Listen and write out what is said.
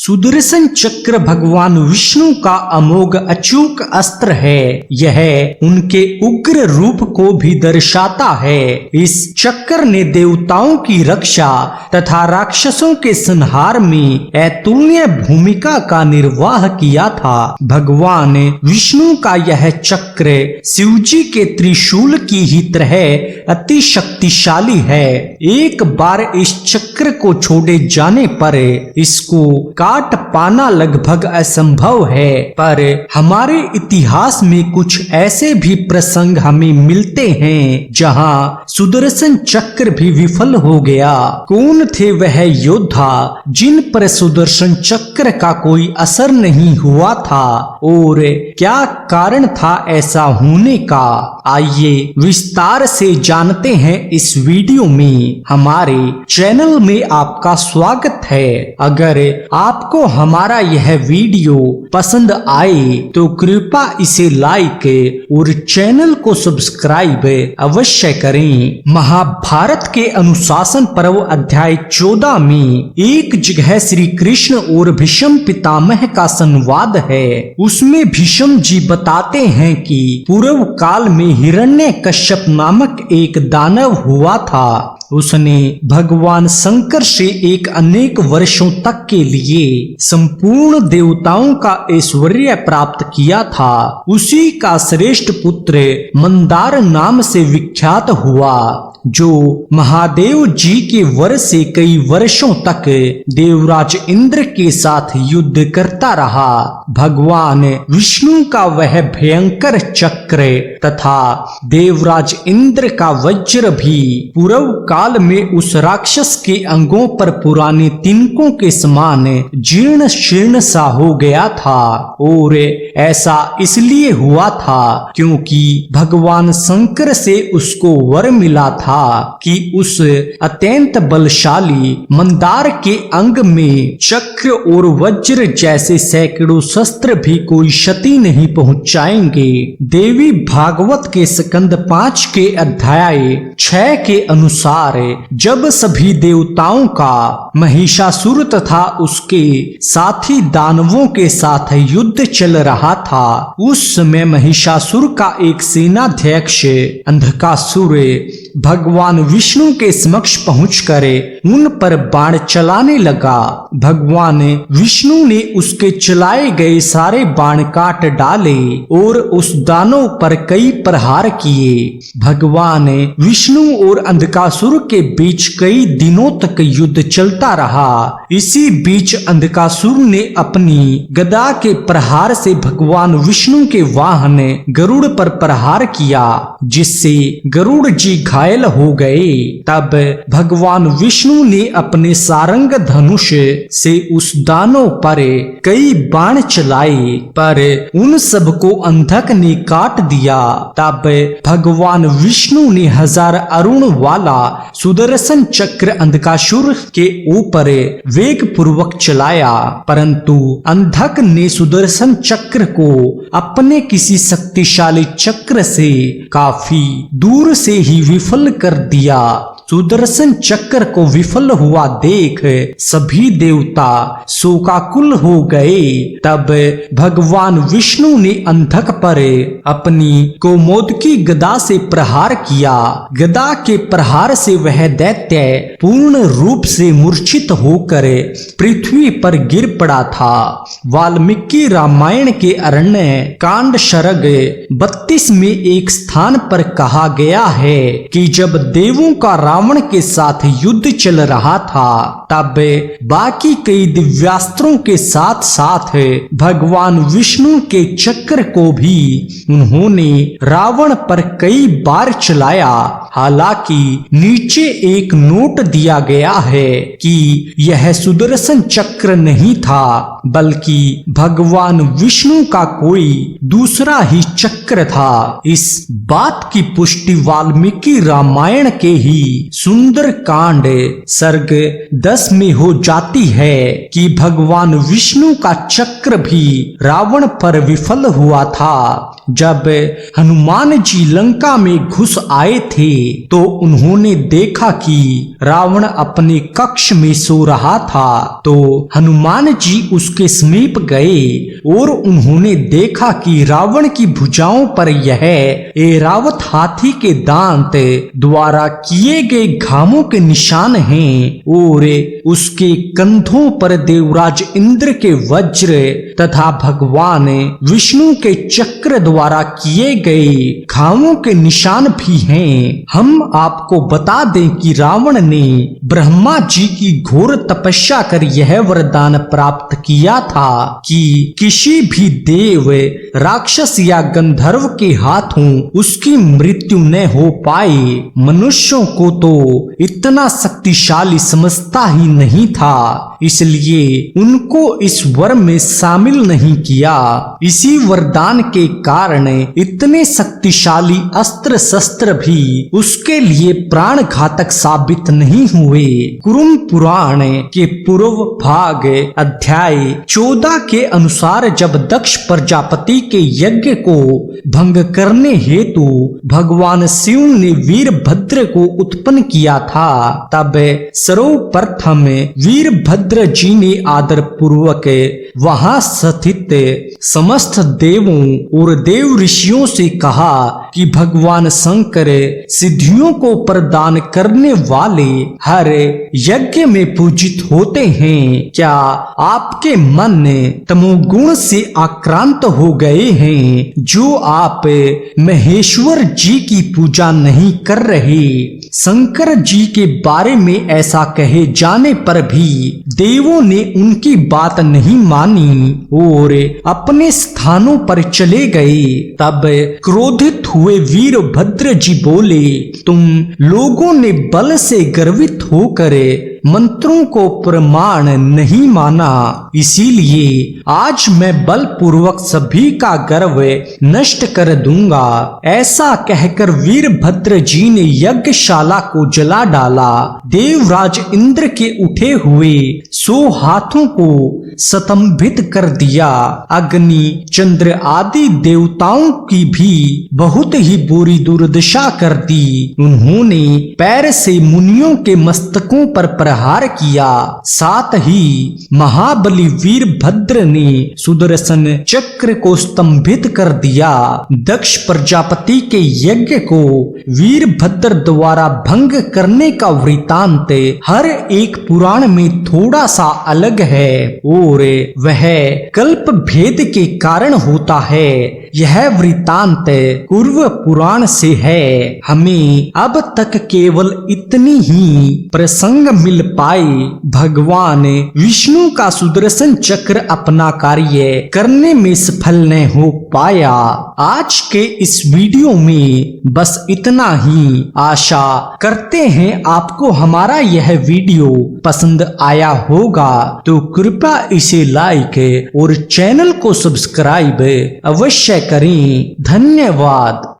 सुदर्शन चक्र भगवान विष्णु का अमोघ अचूक अस्त्र है। यह उनके उग्र रूप को भी दर्शाता है। इस चक्र ने देवताओं की रक्षा तथा राक्षसों के संहार में अतुलनीय भूमिका का निर्वाह किया था। भगवान विष्णु का यह चक्र शिवजी के त्रिशूल की ही तरह अति शक्तिशाली है। एक बार इस चक्र को छोड़े जाने पर इसको काट पाना लगभग असंभव है। पर हमारे इतिहास में कुछ ऐसे भी प्रसंग हमें मिलते हैं जहां सुदर्शन चक्र भी विफल हो गया। कौन थे वह योद्धा जिन पर सुदर्शन चक्र का कोई असर नहीं हुआ था और क्या कारण था ऐसा होने का? आइए विस्तार से जानते हैं इस वीडियो में। हमारे चैनल में आपका स्वागत है। अगर आपको हमारा यह वीडियो पसंद आए तो कृपया इसे लाइक और चैनल को सब्सक्राइब अवश्य करें। महाभारत के अनुशासन पर्व अध्याय 14 में एक जगह श्री कृष्ण और भीष्म पितामह का संवाद है। उसमें भीष्म जी बताते हैं कि पूर्व काल में हिरण्यकश्यप नामक एक दानव हुआ था। उसने भगवान शंकर से एक अनेक वर्षों तक के लिए संपूर्ण देवताओं का ऐश्वर्य प्राप्त किया था। उसी का श्रेष्ठ पुत्र मंदार नाम से विख्यात हुआ, जो महादेव जी के वर से कई वर्षों तक देवराज इंद्र के साथ युद्ध करता रहा। भगवान विष्णु का वह भयंकर चक्र तथा देवराज इंद्र का वज्र भी पूर्व काल में उस राक्षस के अंगों पर पुराने तिनकों के समान जीर्ण शीर्ण सा हो गया था। और ऐसा इसलिए हुआ था क्योंकि भगवान शंकर से उसको वर मिला था कि उस अत्यंत बलशाली मंदार के अंग में चक्र और वज्र जैसे सैकड़ों शस्त्र भी कोई क्षति नहीं पहुंचाएंगे। देवी भागवत के स्कंद 5 के अध्याय 6 के अनुसार जब सभी देवताओं का महिषासुर तथा उसके साथी दानवों के साथ युद्ध चल रहा था, उस समय महिषासुर का एक सेनाध्यक्ष अंधकासुर भगवान विष्णु के समक्ष पहुंचकर उन पर बाण चलाने लगा। भगवान विष्णु ने उसके चलाए गए सारे बाण काट डाले और उस दानव पर कई प्रहार किए। भगवान विष्णु और अंधकासुर के बीच कई दिनों तक युद्ध चलता रहा। इसी बीच अंधकासुर ने अपनी गदा के प्रहार से भगवान विष्णु के वाहन गरुड़ पर प्रहार किया, जिससे गरुड़ जी घायल हो गए। तब भगवान विष्णु ने अपने सारंग धनुष से उस दानव पर कई बाण चलाए, पर उन सबको अंधक ने काट दिया। तब भगवान विष्णु ने 1000 अरुण वाला सुदर्शन चक्र अंधकासुर के ऊपर वेग पूर्वक चलाया, परंतु अंधक ने सुदर्शन चक्र को अपने किसी शक्तिशाली चक्र से काफी दूर से ही विफल कर दिया। सुदर्शन चक्र को विफल हुआ देख सभी देवता शोकाकुल हो गए। तब भगवान विष्णु ने अंधक पर अपनी कौमोदकी गदा से प्रहार किया। गदा के प्रहार से वह दैत्य पूर्ण रूप से मूर्छित होकर पृथ्वी पर गिर पड़ा था। वाल्मीकि रामायण के अरण्य कांड सर्ग 32 में एक स्थान पर कहा गया है कि जब देवों का रावण के साथ युद्ध चल रहा था, तब बाकी कई दिव्यास्त्रों के साथ साथ भगवान विष्णु के चक्र को भी उन्होंने रावण पर कई बार चलाया। हालांकि नीचे एक नोट दिया गया है कि यह सुदर्शन चक्र नहीं था, बल्कि भगवान विष्णु का कोई दूसरा ही चक्र था। इस बात की पुष्टि वाल्मीकि रामायण के ही सुंदर कांड सर्ग 10 में हो जाती है कि भगवान विष्णु का चक्र भी रावण पर विफल हुआ था। जब हनुमान जी लंका में घुस आए थे तो उन्होंने देखा कि रावण अपने कक्ष में सो रहा था। तो हनुमान जी उसके समीप गए और उन्होंने देखा कि रावण की भुजाओं पर यह ऐरावत हाथी के दांत द्वारा किए गए घावों के निशान हैं और उसके कंधों पर देवराज इंद्र के वज्र तथा भगवान विष्णु के चक्र द्वारा किए गए घावों के निशान भी हैं। हम आपको बता दें कि रावण ने ब्रह्मा जी की घोर तपस्या कर यह वरदान प्राप्त किया था कि किसी भी देव, राक्षस या गंधर्व के हाथों उसकी मृत्यु न हो पाए। मनुष्यों को तो इतना शक्तिशाली समझता ही नहीं था, इसलिए उनको इस वर में शामिल नहीं किया। इसी वरदान के कारण इतने शक्तिशाली अस्त्र शस्त्र भी उसके लिए प्राण घातक साबित नहीं हुए। कुरुम पुराण के पूर्व भाग अध्याय 14 के अनुसार जब दक्ष प्रजापति के यज्ञ को भंग करने हेतु भगवान शिव ने वीरभद्र को उत्पन्न किया था, तब सर्वप्रथम वीरभद्र जी ने आदर पूर्वक वहां स्थित समस्त देवों और देव ऋषियों से कहा कि भगवान शंकर सिद्धियों को प्रदान करने वाले हर यज्ञ में पूजित होते हैं। क्या आपके मन तमोगुण से आक्रांत हो गए हैं जो आप महेश्वर जी की पूजा नहीं कर रहे? शंकर जी के बारे में ऐसा कहे जाने पर भी देवों ने उनकी बात नहीं मानी और अपने स्थानों पर चले गए। तब क्रोधित हुए वीरभद्र जी बोले, तुम लोगों ने बल से गर्वित होकर मंत्रों को प्रमाण नहीं माना, इसीलिए आज मैं बलपूर्वक सभी का गर्व नष्ट कर दूंगा। ऐसा कहकर वीरभद्र जी ने यज्ञशाला को जला डाला। देवराज इंद्र के उठे हुए 100 हाथों को स्तंभित कर दिया। अग्नि, चंद्र आदि देवताओं की भी बहुत ही बुरी दुर्दशा कर दी। उन्होंने पैर से मुनियों के मस्तकों पर प्रहार किया। साथ ही महाबली वीरभद्र ने सुदर्शन चक्र को स्तंभित कर दिया। दक्ष प्रजापति के यज्ञ को वीरभद्र द्वारा भंग करने का वृतांत हर एक पुराण में थोड़ा सा अलग है और वह कल्प भेद के कारण होता है। यह वृतांत पूर्व पुराण से है। हमें अब तक केवल इतनी ही प्रसंग मिल पाए। भगवान विष्णु का सुदर्शन चक्र अपना कार्य करने में सफल न हो पाया। आज के इस वीडियो में बस इतना ही। आशा करते हैं आपको हमारा यह वीडियो पसंद आया होगा, तो कृपया इसे लाइक और चैनल को सब्सक्राइब अवश्य करें। धन्यवाद।